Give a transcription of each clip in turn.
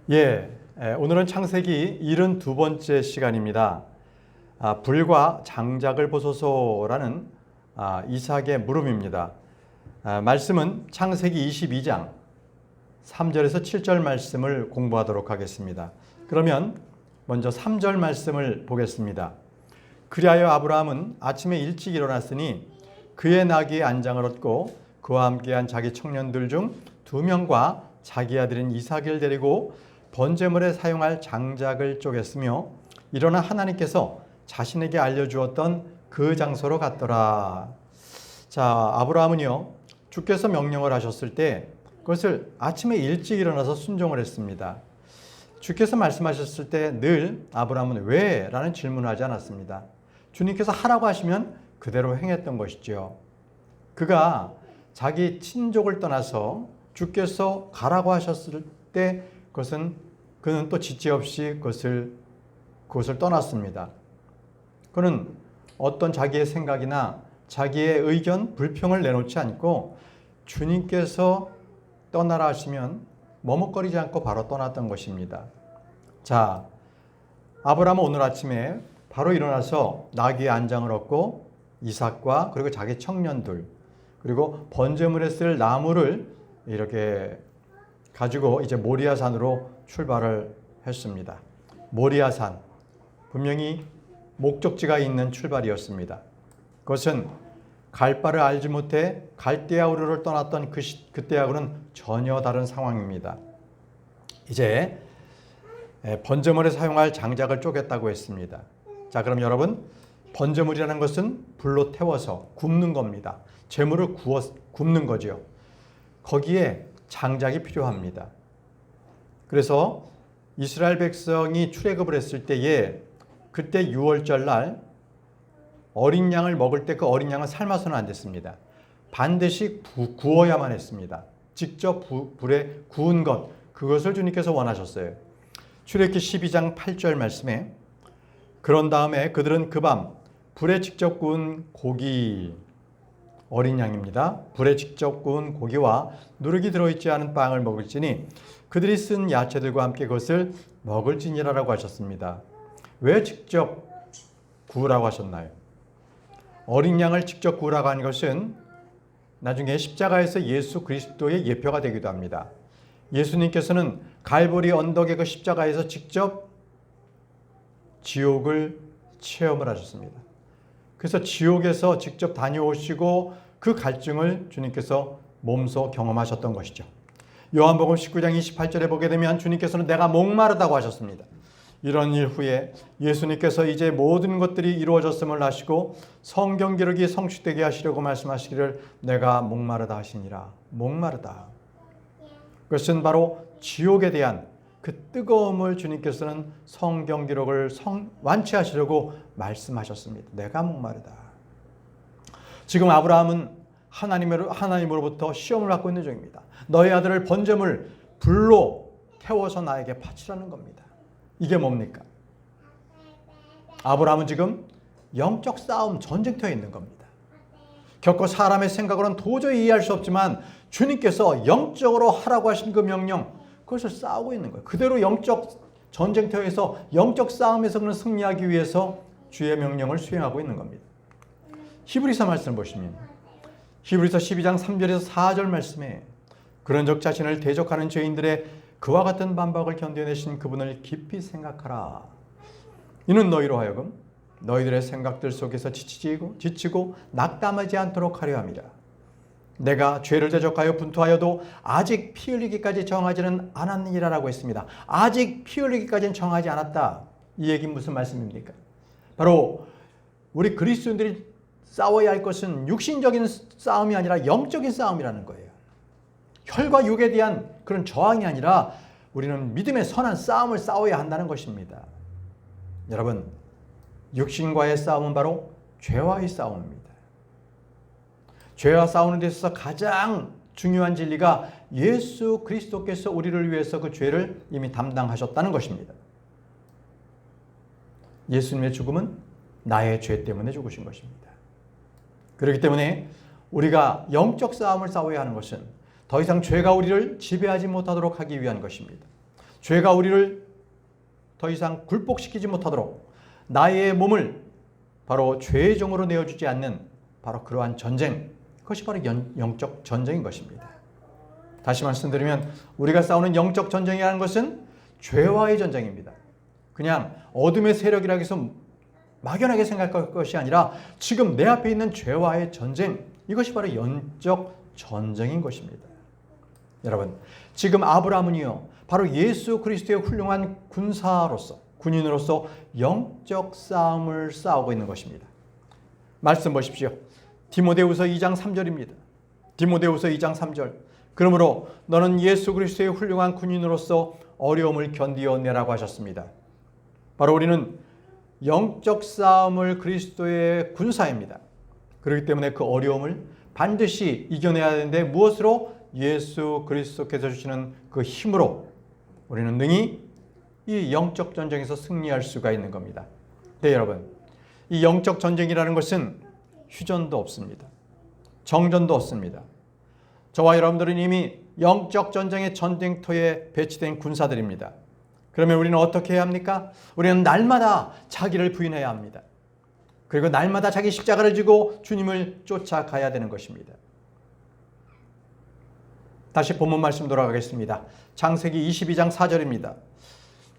오늘은 창세기 72번째 시간입니다. 불과 장작을 보소서라는 이삭의 물음입니다. 말씀은 창세기 22장 3절에서 7절 말씀을 공부하도록 하겠습니다. 그러면 먼저 3절 말씀을 보겠습니다. 그리하여 아브라함은 아침에 일찍 일어났으니 그의 나귀의 안장을 얻고 그와 함께한 자기 청년들 중 2명과 자기 아들인 이삭을 데리고 번제물에 사용할 장작을 쪼갰으며 일어나 하나님께서 자신에게 알려주었던 그 장소로 갔더라. 자, 아브라함은요, 주께서 명령을 하셨을 때 그것을 아침에 일찍 일어나서 순종을 했습니다. 주께서 말씀하셨을 때 늘 아브라함은 왜? 라는 질문을 하지 않았습니다. 주님께서 하라고 하시면 그대로 행했던 것이죠. 그가 자기 친족을 떠나서 주께서 가라고 하셨을 때 그는 또 지체 없이 그것을 떠났습니다. 그는 어떤 자기의 생각이나 자기의 의견, 불평을 내놓지 않고 주님께서 떠나라 하시면 머뭇거리지 않고 바로 떠났던 것입니다. 자, 아브라함은 오늘 아침에 바로 일어나서 나귀의 안장을 얻고 이삭과 그리고 자기 청년들 그리고 번제물에 쓸 나무를 이렇게 가지고 이제 모리아산으로 출발을 했습니다. 모리아산, 분명히 목적지가 있는 출발이었습니다. 그것은 갈 바를 알지 못해 갈대아 우르를 떠났던 그때하고는 전혀 다른 상황입니다. 이제 번제물에 사용할 장작을 쪼갰다고 했습니다. 자, 그럼 여러분, 번제물이라는 것은 불로 태워서 굽는 겁니다. 제물을 굽는 거죠. 거기에 장작이 필요합니다. 그래서 이스라엘 백성이 출애굽을 했을 때에 그때 6월절 날 어린 양을 먹을 때 그 어린 양은 삶아서는 안 됐습니다. 반드시 구워야만 했습니다. 직접 불에 구운 것, 그것을 주님께서 원하셨어요. 출애굽기 12장 8절 말씀에 그런 다음에 그들은 그 밤 불에 직접 구운 고기, 어린 양입니다. 불에 직접 구운 고기와 누룩이 들어있지 않은 빵을 먹을지니 그들이 쓴 야채들과 함께 그것을 먹을지니라라고 하셨습니다. 왜 직접 구우라고 하셨나요? 어린 양을 직접 구우라고 한 것은 나중에 십자가에서 예수 그리스도의 예표가 되기도 합니다. 예수님께서는 갈보리 언덕의 그 십자가에서 직접 지옥을 체험을 하셨습니다. 그래서 지옥에서 직접 다녀오시고 그 갈증을 주님께서 몸소 경험하셨던 것이죠. 요한복음 19장 28절에 보게 되면 주님께서는 내가 목마르다고 하셨습니다. 이런 일 후에 예수님께서 이제 모든 것들이 이루어졌음을 아시고 성경 기록이 성취되게 하시려고 말씀하시기를 내가 목마르다 하시니라. 목마르다. 그것은 바로 지옥에 대한 그 뜨거움을 주님께서는 성경 기록을 완치하시려고 말씀하셨습니다. 내가 목마르다. 지금 아브라함은 하나님으로부터 시험을 받고 있는 중입니다. 너희 아들을 번제물 불로 태워서 나에게 바치라는 겁니다. 이게 뭡니까? 아브라함은 지금 영적 싸움, 전쟁터에 있는 겁니다. 겪고 사람의 생각으로는 도저히 이해할 수 없지만 주님께서 영적으로 하라고 하신 그 명령, 그것을 싸우고 있는 거예요. 그대로 영적 전쟁터에서 영적 싸움에서 그는 승리하기 위해서 주의 명령을 수행하고 있는 겁니다. 히브리서 말씀을 보시면 히브리서 12장 3절에서 4절 말씀에 그런즉 자신을 대적하는 죄인들의 그와 같은 반박을 견뎌내신 그분을 깊이 생각하라. 이는 너희로 하여금 너희들의 생각들 속에서 지치고 낙담하지 않도록 하려 함이라. 내가 죄를 대적하여 분투하여도 아직 피 흘리기까지 정하지는 않았느니라라고 했습니다. 아직 피 흘리기까지는 정하지 않았다. 이 얘기는 무슨 말씀입니까? 바로 우리 그리스도인들이 싸워야 할 것은 육신적인 싸움이 아니라 영적인 싸움이라는 거예요. 혈과 육에 대한 그런 저항이 아니라 우리는 믿음의 선한 싸움을 싸워야 한다는 것입니다. 여러분, 육신과의 싸움은 바로 죄와의 싸움입니다. 죄와 싸우는 데 있어서 가장 중요한 진리가 예수 그리스도께서 우리를 위해서 그 죄를 이미 담당하셨다는 것입니다. 예수님의 죽음은 나의 죄 때문에 죽으신 것입니다. 그렇기 때문에 우리가 영적 싸움을 싸워야 하는 것은 더 이상 죄가 우리를 지배하지 못하도록 하기 위한 것입니다. 죄가 우리를 더 이상 굴복시키지 못하도록 나의 몸을 바로 죄의 종으로 내어주지 않는 바로 그러한 전쟁, 그것이 바로 영적 전쟁인 것입니다. 다시 말씀드리면 우리가 싸우는 영적 전쟁이라는 것은 죄와의 전쟁입니다. 그냥 어둠의 세력이라고 해서 막연하게 생각할 것이 아니라 지금 내 앞에 있는 죄와의 전쟁, 이것이 바로 영적 전쟁인 것입니다. 여러분, 지금 아브라함은요, 바로 예수 그리스도의 훌륭한 군인으로서 영적 싸움을 싸우고 있는 것입니다. 말씀 보십시오. 디모데후서 2장 3절입니다. 디모데후서 2장 3절. 그러므로 너는 예수 그리스도의 훌륭한 군인으로서 어려움을 견디어내라고 하셨습니다. 바로 우리는 영적 싸움을 그리스도의 군사입니다. 그렇기 때문에 그 어려움을 반드시 이겨내야 하는데 무엇으로? 예수 그리스도께서 주시는 그 힘으로 우리는 능히 이 영적 전쟁에서 승리할 수가 있는 겁니다. 네, 여러분, 이 영적 전쟁이라는 것은 휴전도 없습니다. 정전도 없습니다. 저와 여러분들은 이미 영적 전쟁의 전쟁터에 배치된 군사들입니다. 그러면 우리는 어떻게 해야 합니까? 우리는 날마다 자기를 부인해야 합니다. 그리고 날마다 자기 십자가를 지고 주님을 쫓아가야 되는 것입니다. 다시 본문 말씀 돌아가겠습니다. 창세기 22장 4절입니다.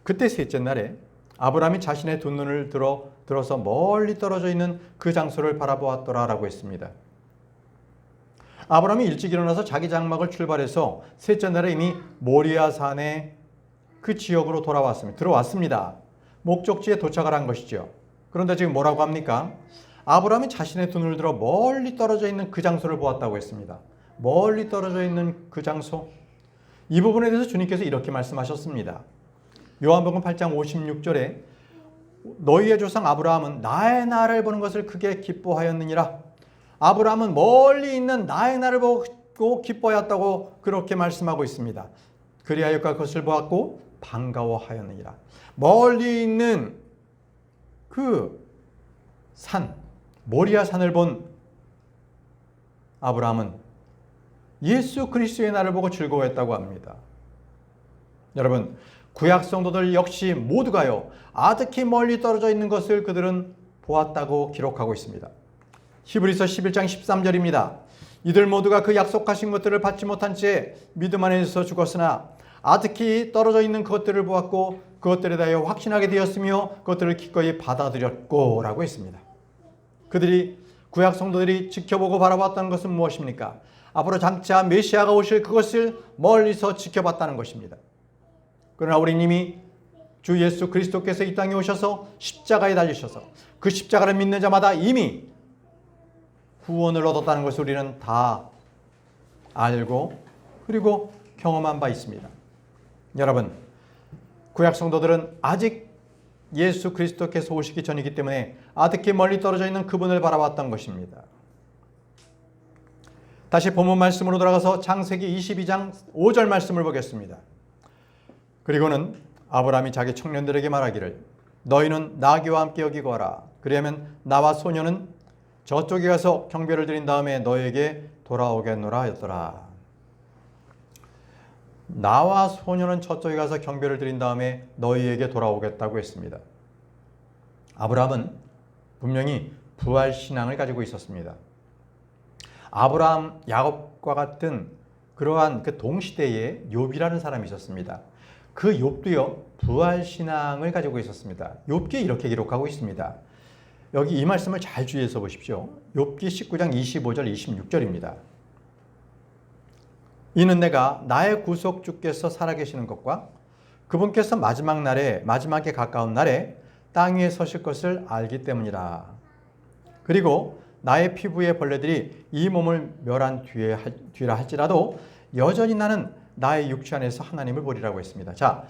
그때 셋째 날에 아브라함이 자신의 두 눈을 들어서 멀리 떨어져 있는 그 장소를 바라보았더라라고 했습니다. 아브라함이 일찍 일어나서 자기 장막을 출발해서 셋째 날에 이미 모리아 산의 그 지역으로 들어왔습니다. 목적지에 도착을 한 것이죠. 그런데 지금 뭐라고 합니까? 아브라함이 자신의 두 눈을 들어 멀리 떨어져 있는 그 장소를 보았다고 했습니다. 멀리 떨어져 있는 그 장소, 이 부분에 대해서 주님께서 이렇게 말씀하셨습니다. 요한복음 8장 56절에 너희의 조상 아브라함은 나의 날을 보는 것을 크게 기뻐하였느니라. 아브라함은 멀리 있는 나의 날을 보고 기뻐하였다고 그렇게 말씀하고 있습니다. 그리하여 그것을 보았고 반가워하였느니라. 멀리 있는 그 산, 모리아 산을 본 아브라함은 예수 그리스도의 날을 보고 즐거워했다고 합니다. 여러분, 구약 성도들 역시 모두가요, 아득히 멀리 떨어져 있는 것을 그들은 보았다고 기록하고 있습니다. 히브리서 11장 13절입니다. 이들 모두가 그 약속하신 것들을 받지 못한 채 믿음 안에서 죽었으나 아득히 떨어져 있는 그것들을 보았고 그것들에 대하여 확신하게 되었으며 그것들을 기꺼이 받아들였고 라고 했습니다. 구약 성도들이 지켜보고 바라봤다는 것은 무엇입니까? 앞으로 장차 메시아가 오실 그것을 멀리서 지켜봤다는 것입니다. 그러나 우리 이미 주 예수 그리스도께서 이 땅에 오셔서 십자가에 달리셔서 그 십자가를 믿는 자마다 이미 구원을 얻었다는 것을 우리는 다 알고 그리고 경험한 바 있습니다. 여러분, 구약 성도들은 아직 예수 그리스도께서 오시기 전이기 때문에 아득히 멀리 떨어져 있는 그분을 바라봤던 것입니다. 다시 본문 말씀으로 돌아가서 창세기 22장 5절 말씀을 보겠습니다. 그리고는 아브라함이 자기 청년들에게 말하기를 너희는 나귀와 함께 여기 거하라. 그리하면 나와 소녀는 저쪽에 가서 경배를 드린 다음에 너에게 돌아오겠노라 하였더라. 나와 소녀는 저쪽에 가서 경배를 드린 다음에 너희에게 돌아오겠다고 했습니다. 아브라함은 분명히 부활신앙을 가지고 있었습니다. 아브라함, 야곱과 같은 그러한 그 동시대에 욥이라는 사람이 있었습니다. 그 욥도요, 부활신앙을 가지고 있었습니다. 욥기에 이렇게 기록하고 있습니다. 여기 이 말씀을 잘 주의해서 보십시오. 욥기 19장 25절 26절입니다. 이는 내가 나의 구속주께서 살아계시는 것과 그분께서 마지막에 가까운 날에 땅 위에 서실 것을 알기 때문이라. 그리고 나의 피부의 벌레들이 이 몸을 멸한 뒤라 할지라도 여전히 나는 나의 육체 안에서 하나님을 보리라고 했습니다. 자,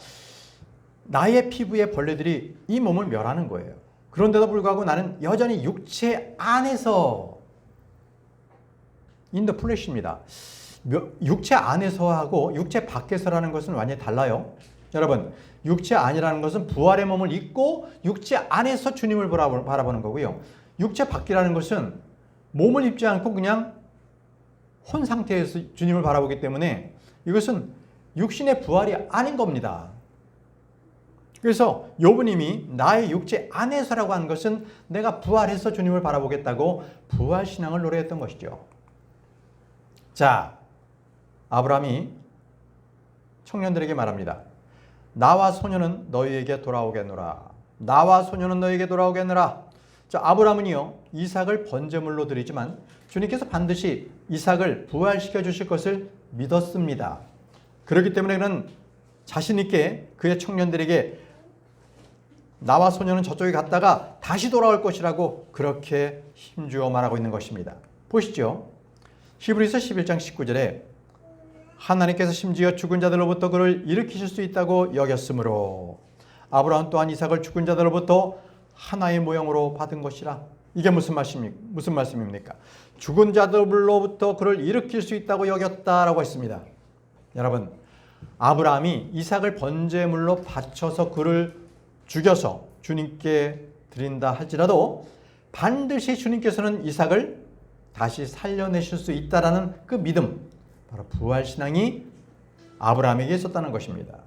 나의 피부의 벌레들이 이 몸을 멸하는 거예요. 그런데도 불구하고 나는 여전히 육체 안에서 in the flesh입니다. 육체 안에서하고 육체 밖에서라는 것은 완전히 달라요. 여러분, 육체 안이라는 것은 부활의 몸을 입고 육체 안에서 주님을 바라보는 거고요. 육체 밖이라는 것은 몸을 입지 않고 그냥 혼 상태에서 주님을 바라보기 때문에 이것은 육신의 부활이 아닌 겁니다. 그래서 욥님이 나의 육체 안에서라고 한 것은 내가 부활해서 주님을 바라보겠다고 부활신앙을 노래했던 것이죠. 자, 아브라함이 청년들에게 말합니다. 나와 소녀는 너희에게 돌아오겠노라. 나와 소녀는 너희에게 돌아오겠노라. 자, 아브라함은요, 이삭을 번제물로 드리지만 주님께서 반드시 이삭을 부활시켜 주실 것을 믿었습니다. 그렇기 때문에 그는 자신 있게 그의 청년들에게 나와 소녀는 저쪽에 갔다가 다시 돌아올 것이라고 그렇게 힘주어 말하고 있는 것입니다. 보시죠. 히브리서 11장 19절에 하나님께서 심지어 죽은 자들로부터 그를 일으키실 수 있다고 여겼으므로 아브라함 또한 이삭을 죽은 자들로부터 하나의 모형으로 받은 것이라. 이게 무슨 말씀입니까? 죽은 자들로부터 그를 일으킬 수 있다고 여겼다라고 했습니다. 여러분, 아브라함이 이삭을 번제물로 바쳐서 그를 죽여서 주님께 드린다 할지라도 반드시 주님께서는 이삭을 다시 살려내실 수 있다라는 그 믿음, 바로 부활신앙이 아브라함에게 있었다는 것입니다.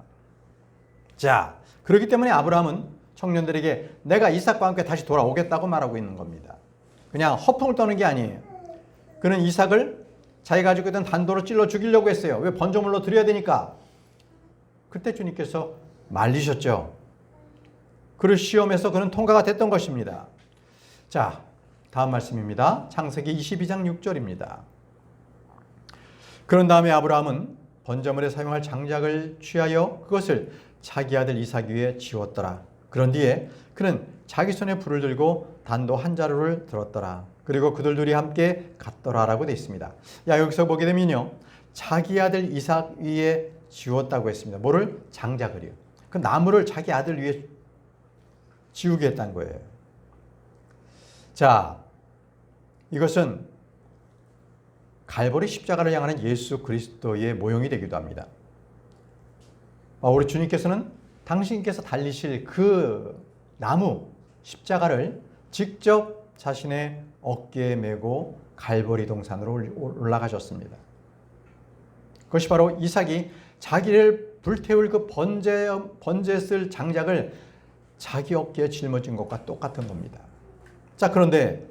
자, 그렇기 때문에 아브라함은 청년들에게 내가 이삭과 함께 다시 돌아오겠다고 말하고 있는 겁니다. 그냥 허풍을 떠는 게 아니에요. 그는 이삭을 자기가 가지고 있던 단도로 찔러 죽이려고 했어요. 왜? 번제물로 드려야 되니까. 그때 주님께서 말리셨죠. 그를 시험해서 그는 통과가 됐던 것입니다. 자, 다음 말씀입니다. 창세기 22장 6절입니다. 그런 다음에 아브라함은 번제물에 사용할 장작을 취하여 그것을 자기 아들 이삭 위에 지웠더라. 그런 뒤에 그는 자기 손에 불을 들고 단도 한 자루를 들었더라. 그리고 그들 둘이 함께 갔더라라고 되어 있습니다. 여기서 보게 되면요, 자기 아들 이삭 위에 지웠다고 했습니다. 뭐를? 장작을요. 그 나무를 자기 아들 위에 지우게 했다는 거예요. 자, 이것은 갈보리 십자가를 향하는 예수 그리스도의 모형이 되기도 합니다. 우리 주님께서는 당신께서 달리실 그 나무 십자가를 직접 자신의 어깨에 메고 갈보리 동산으로 올라가셨습니다. 그것이 바로 이삭이 자기를 불태울 그 번제에 쓸 장작을 자기 어깨에 짊어진 것과 똑같은 겁니다. 자, 그런데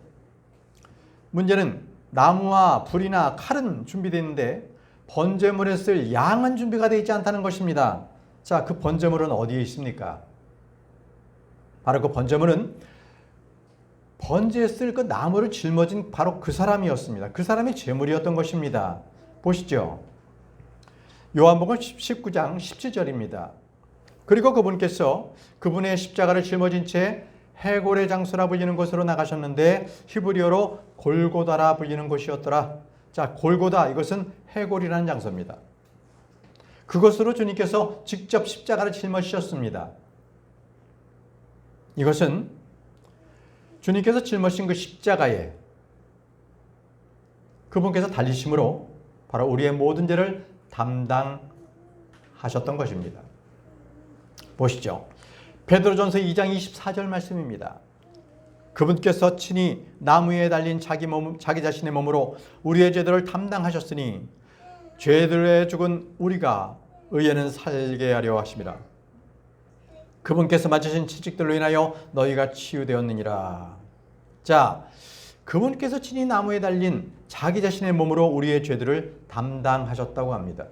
문제는 나무와 불이나 칼은 준비되어 있는데 번제물에 쓸 양은 준비가 되어 있지 않다는 것입니다. 자, 그 번제물은 어디에 있습니까? 바로 그 번제물은 번제에 쓸 그 나무를 짊어진 바로 그 사람이었습니다. 그 사람이 제물이었던 것입니다. 보시죠. 요한복음 19장 17절입니다. 그리고 그분께서 그분의 십자가를 짊어진 채 해골의 장소라 불리는 곳으로 나가셨는데 히브리어로 골고다라 불리는 곳이었더라. 자, 골고다, 이것은 해골이라는 장소입니다. 그것으로 주님께서 직접 십자가를 짊어지셨습니다. 이것은 주님께서 짊어진 그 십자가에 그분께서 달리심으로 바로 우리의 모든 죄를 담당하셨던 것입니다. 보시죠. 베드로전서 2장 24절 말씀입니다. 그분께서 친히 나무 위에 달린 자기 자신의 몸으로 우리의 죄들을 담당하셨으니 죄들에 죽은 우리가 의에는 살게 하려 하심이라. 그분께서 맞으신 채찍들로 인하여 너희가 치유되었느니라. 자, 그분께서 친히 나무에 달린 자기 자신의 몸으로 우리의 죄들을 담당하셨다고 합니다.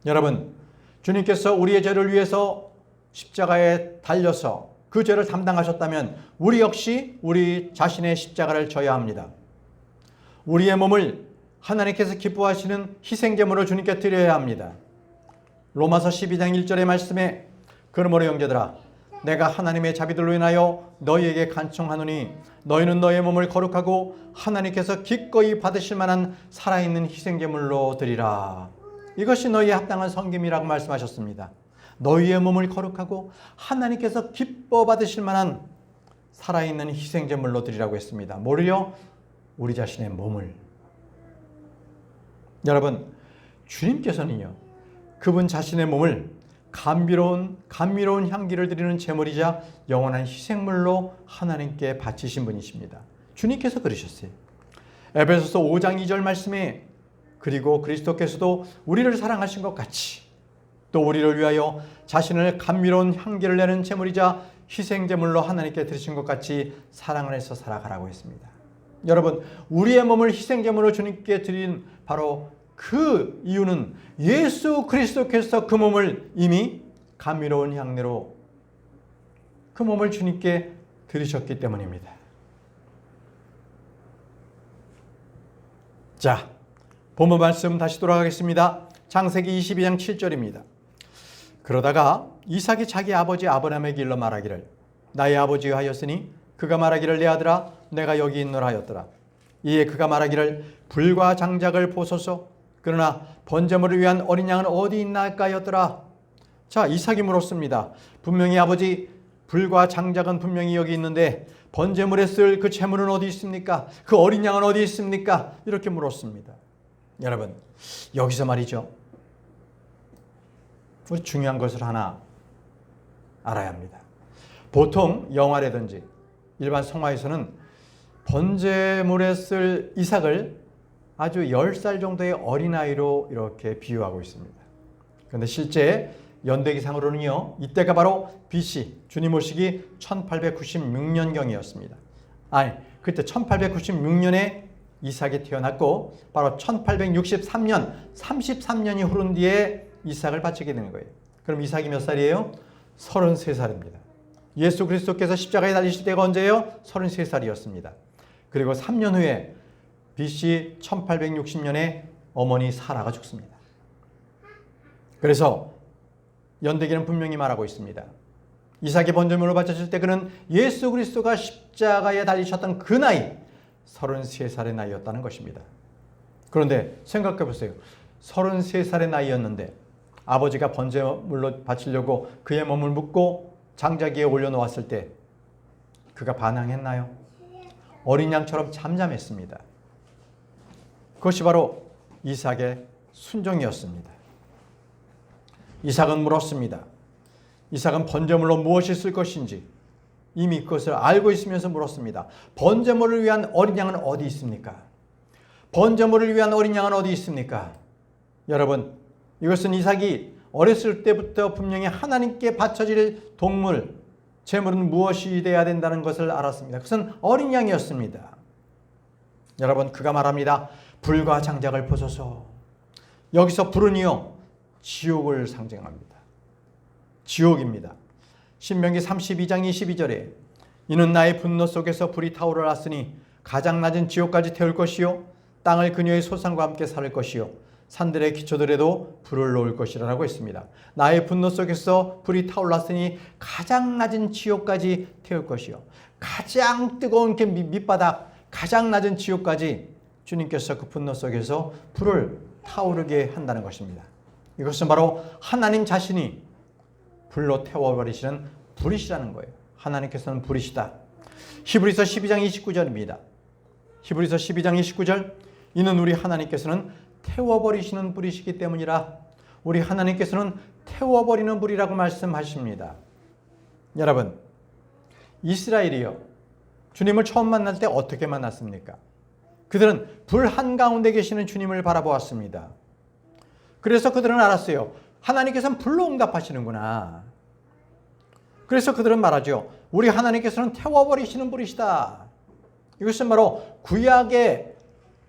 여러분, 주님께서 우리의 죄를 위해서 십자가에 달려서 그 죄를 담당하셨다면 우리 역시 우리 자신의 십자가를 져야 합니다. 우리의 몸을 하나님께서 기뻐하시는 희생제물로 주님께 드려야 합니다. 로마서 12장 1절의 말씀에 그러므로 형제들아 내가 하나님의 자비들로 인하여 너희에게 간청하노니 너희는 너희의 몸을 거룩하고 하나님께서 기꺼이 받으실 만한 살아있는 희생제물로 드리라. 이것이 너희의 합당한 섬김이라고 말씀하셨습니다. 너희의 몸을 거룩하고 하나님께서 기뻐 받으실 만한 살아있는 희생제물로 드리라고 했습니다. 뭐를요? 우리 자신의 몸을. 여러분, 주님께서는요, 그분 자신의 몸을 감미로운 향기를 드리는 제물이자 영원한 희생물로 하나님께 바치신 분이십니다. 주님께서 그러셨어요. 에베소서 5장 2절 말씀에 그리고 그리스도께서도 우리를 사랑하신 것 같이 또 우리를 위하여 자신을 감미로운 향기를 내는 제물이자 희생제물로 하나님께 드리신 것 같이 사랑을 해서 살아가라고 했습니다. 여러분, 우리의 몸을 희생제물로 주님께 드린 바로 그 이유는 예수 그리스도께서 그 몸을 이미 감미로운 향내로 그 몸을 주님께 드리셨기 때문입니다. 자, 본문 말씀 다시 돌아가겠습니다. 창세기 22장 7절입니다. 그러다가 이삭이 자기 아버지 아브라함에게 일러 말하기를 나의 아버지가 하였으니 그가 말하기를 내 아들아 내가 여기 있노라 하였더라. 이에 그가 말하기를 불과 장작을 보소서 그러나 번제물을 위한 어린 양은 어디 있나 할까 하였더라. 자, 이삭이 물었습니다. 분명히 아버지 불과 장작은 분명히 여기 있는데 번제물에 쓸 그 제물은 어디 있습니까? 그 어린 양은 어디 있습니까? 이렇게 물었습니다. 여러분, 여기서 말이죠, 우리 중요한 것을 하나 알아야 합니다. 보통 영화라든지 일반 성화에서는 번제물에 쓸 이삭을 아주 10살 정도의 어린아이로 이렇게 비유하고 있습니다. 그런데 실제 연대기상으로는요, 이때가 바로 BC, 주님 오시기 1896년경이었습니다. 아니, 그때 1896년에 이삭이 태어났고 바로 1863년, 33년이 흐른 뒤에 이삭을 바치게 되는 거예요. 그럼 이삭이 몇 살이에요? 33살입니다. 예수 그리스도께서 십자가에 달리실 때가 언제예요? 33살이었습니다. 그리고 3년 후에 BC 1860년에 어머니 사라가 죽습니다. 그래서 연대기는 분명히 말하고 있습니다. 이삭이 번제물로 바쳤을 때 그는 예수 그리스도가 십자가에 달리셨던 그 나이 33살의 나이였다는 것입니다. 그런데 생각해 보세요. 33살의 나이였는데 아버지가 번제물로 바치려고 그의 몸을 묻고 장작 위에 올려놓았을 때 그가 반항했나요? 어린 양처럼 잠잠했습니다. 그것이 바로 이삭의 순종이었습니다. 이삭은 물었습니다. 이삭은 번제물로 무엇이 쓸 것인지 이미 그것을 알고 있으면서 물었습니다. 번제물을 위한 어린 양은 어디 있습니까? 번제물을 위한 어린 양은 어디 있습니까? 여러분, 이것은 이삭이 어렸을 때부터 분명히 하나님께 바쳐질 동물, 제물은 무엇이 되어야 된다는 것을 알았습니다. 그것은 어린 양이었습니다. 여러분, 그가 말합니다. 불과 장작을 보소서. 여기서 불은요, 지옥을 상징합니다. 지옥입니다. 신명기 32장 22절에 이는 나의 분노 속에서 불이 타오르났으니 가장 낮은 지옥까지 태울 것이요 땅을 그녀의 소산과 함께 살을 것이요 산들의 기초들에도 불을 놓을 것이라고 했습니다. 나의 분노 속에서 불이 타올랐으니 가장 낮은 지옥까지 태울 것이요 가장 뜨거운 그 밑바닥, 가장 낮은 지옥까지 주님께서 그 분노 속에서 불을 타오르게 한다는 것입니다. 이것은 바로 하나님 자신이 불로 태워버리시는 불이시라는 거예요. 하나님께서는 불이시다. 히브리서 12장 29절입니다. 히브리서 12장 29절 이는 우리 하나님께서는 태워버리시는 불이시기 때문이라. 우리 하나님께서는 태워버리는 불이라고 말씀하십니다. 여러분, 이스라엘이요, 주님을 처음 만날 때 어떻게 만났습니까? 그들은 불 한가운데 계시는 주님을 바라보았습니다. 그래서 그들은 알았어요. 하나님께서는 불로 응답하시는구나. 그래서 그들은 말하죠. 우리 하나님께서는 태워버리시는 불이시다. 이것은 바로 구약의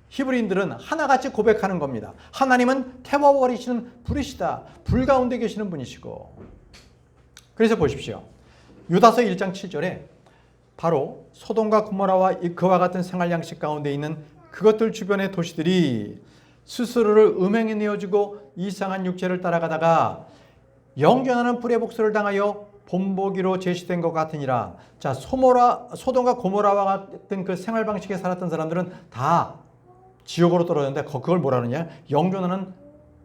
히브리인들은 하나같이 고백하는 겁니다. 하나님은 태워버리시는 불이시다. 불 가운데 계시는 분이시고. 그래서 보십시오. 유다서 1장 7절에 바로 소돔과 고모라와 그와 같은 생활 양식 가운데 있는 그것들 주변의 도시들이 스스로를 음행에 내어주고 이상한 육체를 따라가다가 영전하는 불의 복수를 당하여 본보기로 제시된 것 같으니라. 자, 소돔과 고모라와 같은 그 생활 방식에 살았던 사람들은 다 지옥으로 떨어졌는데 그걸 뭐라 하느냐? 영전하는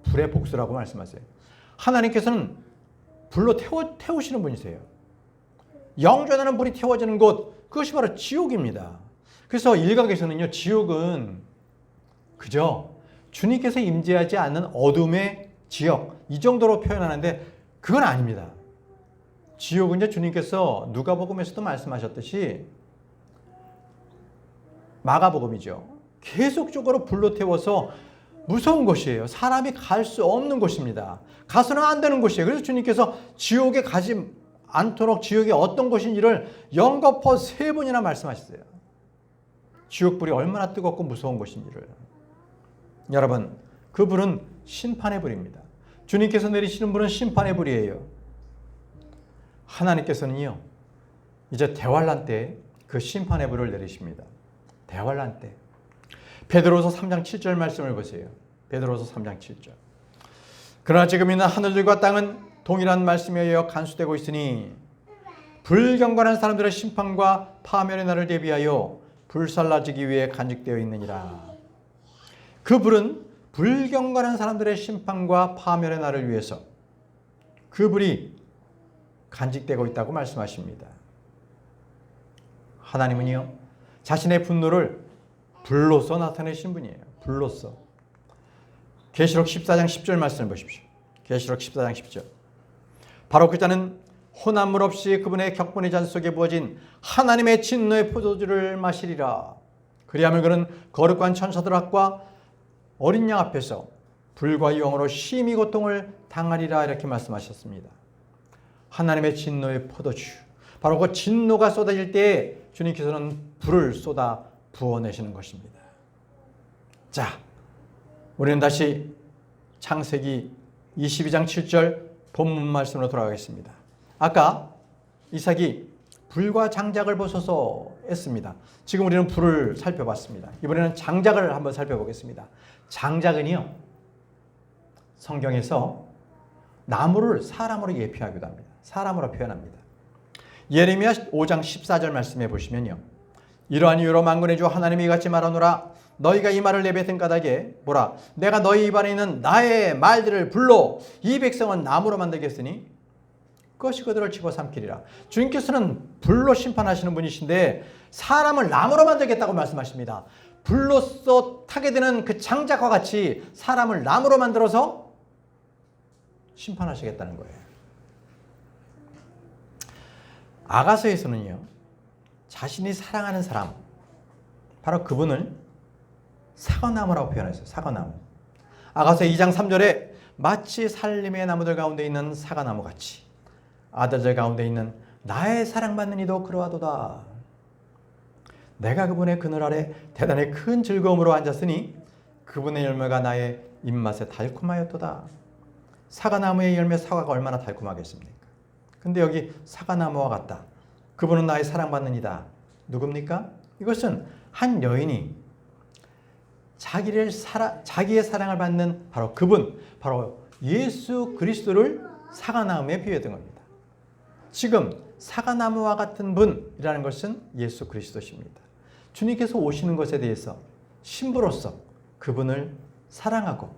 불의 복수라고 말씀하세요. 하나님께서는 불로 태우시는 분이세요. 영전하는 불이 태워지는 곳, 그것이 바로 지옥입니다. 그래서 일각에서는요, 지옥은 그저 주님께서 임재하지 않는 어둠의 지역, 이 정도로 표현하는데 그건 아닙니다. 지옥은 이제 주님께서 누가복음에서도 말씀하셨듯이 마가복음이죠. 계속적으로 불로 태워서 무서운 곳이에요. 사람이 갈 수 없는 곳입니다. 가서는 안 되는 곳이에요. 그래서 주님께서 지옥에 가지 않도록 지옥이 어떤 곳인지를 연거푸 3번이나 말씀하셨어요. 지옥불이 얼마나 뜨겁고 무서운 곳인지를. 여러분, 그 불은 심판의 불입니다. 주님께서 내리시는 불은 심판의 불이에요. 하나님께서는요, 이제 대환란 때 그 심판의 불을 내리십니다. 대환란 때. 베드로서 3장 7절 말씀을 보세요. 베드로서 3장 7절. 그러나 지금 있는 하늘들과 땅은 동일한 말씀에 의하여 간수되고 있으니 불경건한 사람들의 심판과 파멸의 날을 대비하여 불살라지기 위해 간직되어 있느니라. 그 불은 불경건한 사람들의 심판과 파멸의 날을 위해서 그 불이 간직되고 있다고 말씀하십니다. 하나님은요, 자신의 분노를 불로써 나타내신 분이에요. 불로써. 계시록 14장 10절 말씀을 보십시오. 계시록 14장 10절. 바로 그 자는 혼합물 없이 그분의 격분의 잔 속에 부어진 하나님의 진노의 포도주를 마시리라. 그리하면 그는 거룩한 천사들 앞과 어린 양 앞에서 불과 유황으로 심히 고통을 당하리라. 이렇게 말씀하셨습니다. 하나님의 진노의 포도주. 바로 그 진노가 쏟아질 때에 주님께서는 불을 쏟아 부어내시는 것입니다. 자, 우리는 다시 창세기 22장 7절 본문 말씀으로 돌아가겠습니다. 아까 이삭이 불과 장작을 보소서 했습니다. 지금 우리는 불을 살펴봤습니다. 이번에는 장작을 한번 살펴보겠습니다. 장작은요, 성경에서 나무를 사람으로 예표하기도 합니다. 사람으로 표현합니다. 예레미야 5장 14절 말씀해 보시면요, 이러한 이유로 만군의 주 하나님이 이같이 말하노라. 너희가 이 말을 내뱉은 까닭에 보라, 내가 너희 입안에 있는 나의 말들을 불로 이 백성은 나무로 만들겠으니 그것이 그들을 집어삼키리라. 주님께서는 불로 심판하시는 분이신데 사람을 나무로 만들겠다고 말씀하십니다. 불로써 타게 되는 그 장작과 같이 사람을 나무로 만들어서 심판하시겠다는 거예요. 아가서에서는요, 자신이 사랑하는 사람, 바로 그분을 사과나무라고 표현했어요. 사과나무. 아가서 2장 3절에 마치 살림의 나무들 가운데 있는 사과나무 같이 아들들 가운데 있는 나의 사랑받는 이도 그러하도다. 내가 그분의 그늘 아래 대단히 큰 즐거움으로 앉았으니 그분의 열매가 나의 입맛에 달콤하였도다. 사과나무의 열매, 사과가 얼마나 달콤하겠습니까? 근데 여기 사과나무와 같다. 그분은 나의 사랑받는 이다. 누굽니까? 이것은 한 여인이 자기의 사랑을 받는 바로 그분, 바로 예수 그리스도를 사과나무에 비유했던 겁니다. 지금 사과나무와 같은 분이라는 것은 예수 그리스도십니다. 주님께서 오시는 것에 대해서 신부로서 그분을 사랑하고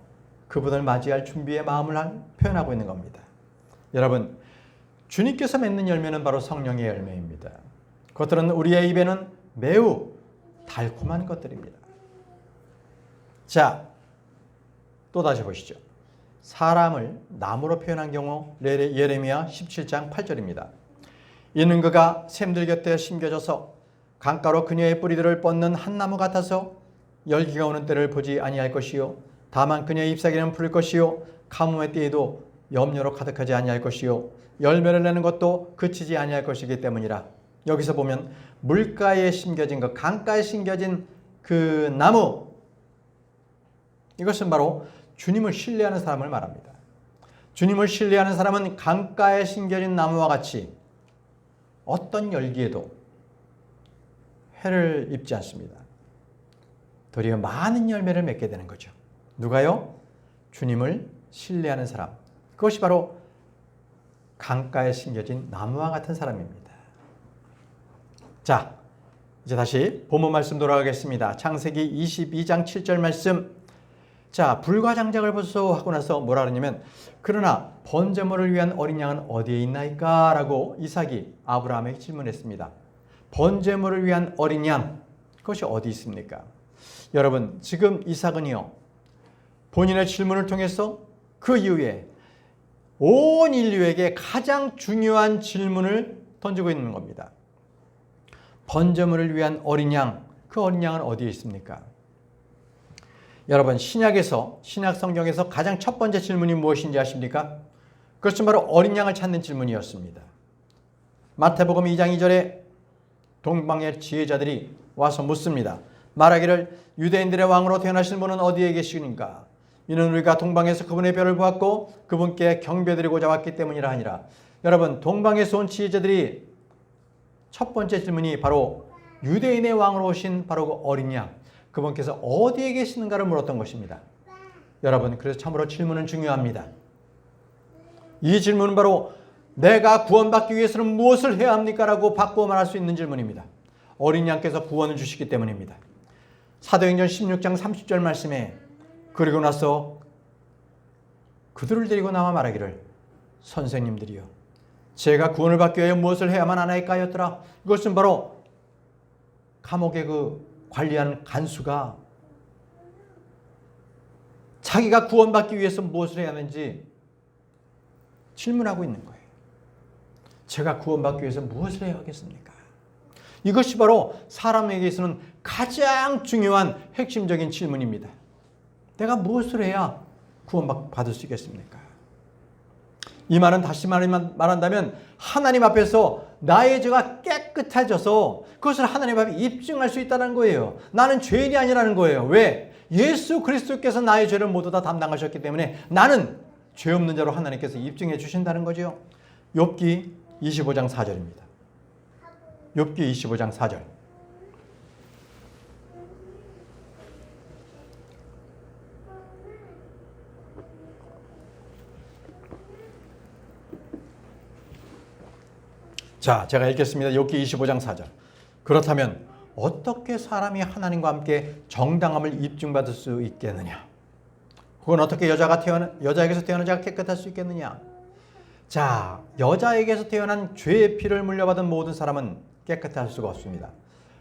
그분을 맞이할 준비의 마음을 표현하고 있는 겁니다. 여러분, 주님께서 맺는 열매는 바로 성령의 열매입니다. 그것들은 우리의 입에는 매우 달콤한 것들입니다. 자, 또 다시 보시죠. 사람을 나무로 표현한 경우 예레미야 17장 8절입니다. 이는 그가 샘들 곁에 심겨져서 강가로 그녀의 뿌리들을 뻗는 한 나무 같아서 열기가 오는 때를 보지 아니할 것이요, 다만 그녀의 잎사귀는 풀 것이요, 가뭄의 때에도 염려로 가득하지 아니할 것이요, 열매를 내는 것도 그치지 아니할 것이기 때문이라. 여기서 보면 물가에 심겨진 것, 강가에 심겨진 그 나무, 이것은 바로 주님을 신뢰하는 사람을 말합니다. 주님을 신뢰하는 사람은 강가에 심겨진 나무와 같이 어떤 열기에도 해를 입지 않습니다. 도리어 많은 열매를 맺게 되는 거죠. 누가요? 주님을 신뢰하는 사람. 그것이 바로 강가에 심겨진 나무와 같은 사람입니다. 자, 이제 다시 본문 말씀 돌아가겠습니다. 창세기 22장 7절 말씀. 자, 불과 장작을 보소서 하고 나서 뭐라 그러냐면, 그러나 번제물을 위한 어린 양은 어디에 있나이까? 라고 이삭이 아브라함에게 질문했습니다. 번제물을 위한 어린 양, 그것이 어디 있습니까? 여러분, 지금 이삭은요, 본인의 질문을 통해서 그 이후에 온 인류에게 가장 중요한 질문을 던지고 있는 겁니다. 번제물을 위한 어린 양, 그 어린 양은 어디에 있습니까? 여러분, 신약 성경에서 가장 첫 번째 질문이 무엇인지 아십니까? 그것은 바로 어린 양을 찾는 질문이었습니다. 마태복음 2장 2절에 동방의 지혜자들이 와서 묻습니다. 말하기를 유대인들의 왕으로 태어나신 분은 어디에 계시는가? 이는 우리가 동방에서 그분의 별을 보았고 그분께 경배드리고자 왔기 때문이라 하니라. 여러분, 동방에서 온 지혜자들이 첫 번째 질문이 바로 유대인의 왕으로 오신 바로 그 어린 양, 그분께서 어디에 계시는가를 물었던 것입니다. 여러분, 그래서 참으로 질문은 중요합니다. 이 질문은 바로 내가 구원받기 위해서는 무엇을 해야 합니까? 라고 바꾸어 말할 수 있는 질문입니다. 어린 양께서 구원을 주시기 때문입니다. 사도행전 16장 30절 말씀에 그리고 나서 그들을 데리고 나와 말하기를 선생님들이여 제가 구원을 받기 위해 무엇을 해야만 하나이까 하였더라. 이것은 바로 감옥의 그 관리하는 간수가 자기가 구원받기 위해서 무엇을 해야 하는지 질문하고 있는 거예요. 제가 구원받기 위해서 무엇을 해야 하겠습니까? 이것이 바로 사람에게 있어서는 가장 중요한 핵심적인 질문입니다. 내가 무엇을 해야 구원받을 수 있겠습니까? 이 말은 다시 말한다면 하나님 앞에서 나의 죄가 깨끗해져서 그것을 하나님 앞에 입증할 수 있다는 거예요. 나는 죄인이 아니라는 거예요. 왜? 예수 그리스도께서 나의 죄를 모두 다 담당하셨기 때문에 나는 죄 없는 자로 하나님께서 입증해 주신다는 거죠. 욥기 25장 4절입니다. 욥기 25장 4절. 자, 제가 읽겠습니다. 욥기 25장 4절. 그렇다면 어떻게 사람이 하나님과 함께 정당함을 입증받을 수 있겠느냐? 혹은 어떻게 여자에게서 태어난 자가 깨끗할 수 있겠느냐? 자, 여자에게서 태어난 죄의 피를 물려받은 모든 사람은 깨끗할 수가 없습니다.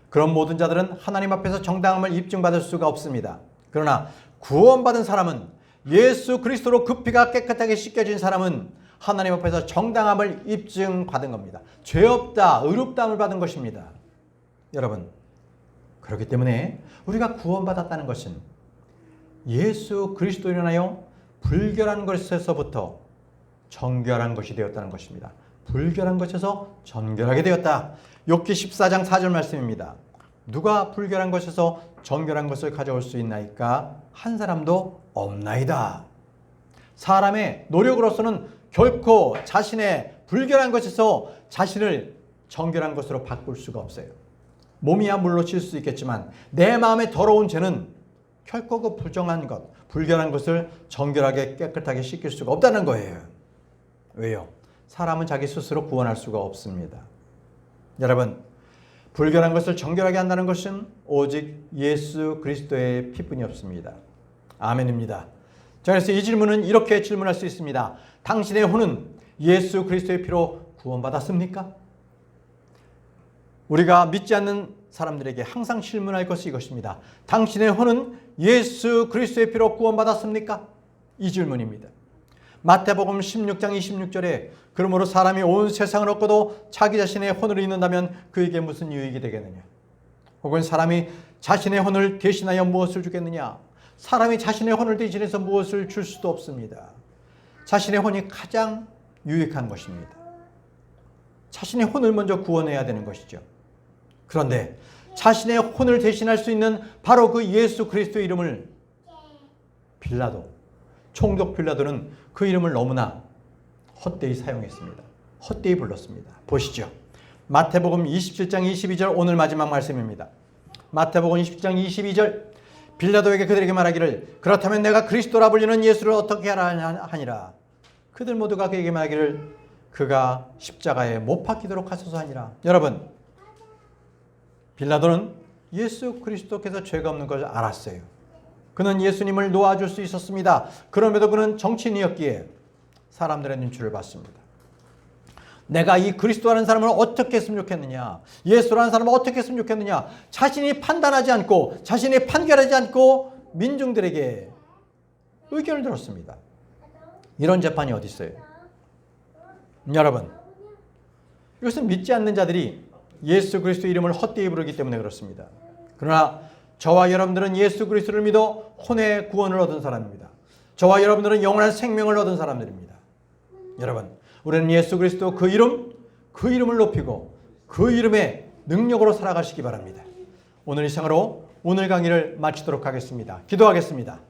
그런 모든 자들은 하나님 앞에서 정당함을 입증받을 수가 없습니다. 그러나 구원받은 사람은 예수 그리스도로 그 피가 깨끗하게 씻겨진 사람은 하나님 앞에서 정당함을 입증받은 겁니다. 죄 없다, 의롭다함을 받은 것입니다. 여러분, 그렇기 때문에 우리가 구원받았다는 것은 예수 그리스도로 인하여 불결한 것에서부터 정결한 것이 되었다는 것입니다. 불결한 것에서 정결하게 되었다. 욥기 14장 4절 말씀입니다. 누가 불결한 것에서 정결한 것을 가져올 수 있나이까? 한 사람도 없나이다. 사람의 노력으로서는 결코 자신의 불결한 것에서 자신을 정결한 것으로 바꿀 수가 없어요. 몸이야 물로 칠 수 있겠지만 내 마음에 더러운 죄는 결코 그 부정한 것, 불결한 것을 정결하게 깨끗하게 씻길 수가 없다는 거예요. 왜요? 사람은 자기 스스로 구원할 수가 없습니다. 여러분, 불결한 것을 정결하게 한다는 것은 오직 예수 그리스도의 피뿐이 없습니다. 아멘입니다. 자, 그래서 이 질문은 이렇게 질문할 수 있습니다. 당신의 혼은 예수 그리스도의 피로 구원받았습니까? 우리가 믿지 않는 사람들에게 항상 질문할 것이 이것입니다. 당신의 혼은 예수 그리스도의 피로 구원받았습니까? 이 질문입니다. 마태복음 16장 26절에 그러므로 사람이 온 세상을 얻고도 자기 자신의 혼을 잃는다면 그에게 무슨 유익이 되겠느냐? 혹은 사람이 자신의 혼을 대신하여 무엇을 주겠느냐? 사람이 자신의 혼을 대신해서 무엇을 줄 수도 없습니다. 자신의 혼이 가장 유익한 것입니다. 자신의 혼을 먼저 구원해야 되는 것이죠. 그런데 자신의 혼을 대신할 수 있는 바로 그 예수 그리스도의 이름을 총독 빌라도는 그 이름을 너무나 헛되이 사용했습니다. 헛되이 불렀습니다. 보시죠. 마태복음 27장 22절 오늘 마지막 말씀입니다. 마태복음 27장 22절 빌라도에게 그들에게 말하기를 그렇다면 내가 그리스도라 불리는 예수를 어떻게 하라 하니라. 그들 모두가 그에게 말하기를 그가 십자가에 못 박히도록 하소서 하니라. 여러분, 빌라도는 예수 그리스도께서 죄가 없는 걸 알았어요. 그는 예수님을 놓아줄 수 있었습니다. 그럼에도 그는 정치인이었기에 사람들의 눈치를 봤습니다. 내가 이 그리스도라는 사람을 어떻게 했으면 좋겠느냐, 예수라는 사람을 어떻게 했으면 좋겠느냐, 자신이 판단하지 않고 자신이 판결하지 않고 민중들에게 의견을 들었습니다. 이런 재판이 어디 있어요? 여러분, 이것은 믿지 않는 자들이 예수 그리스도 이름을 헛되이 부르기 때문에 그렇습니다. 그러나 저와 여러분들은 예수 그리스도를 믿어 혼의 구원을 얻은 사람입니다. 저와 여러분들은 영원한 생명을 얻은 사람들입니다. 여러분, 우리는 예수 그리스도 그 이름을 높이고 그 이름의 능력으로 살아가시기 바랍니다. 오늘 이상으로 오늘 강의를 마치도록 하겠습니다. 기도하겠습니다.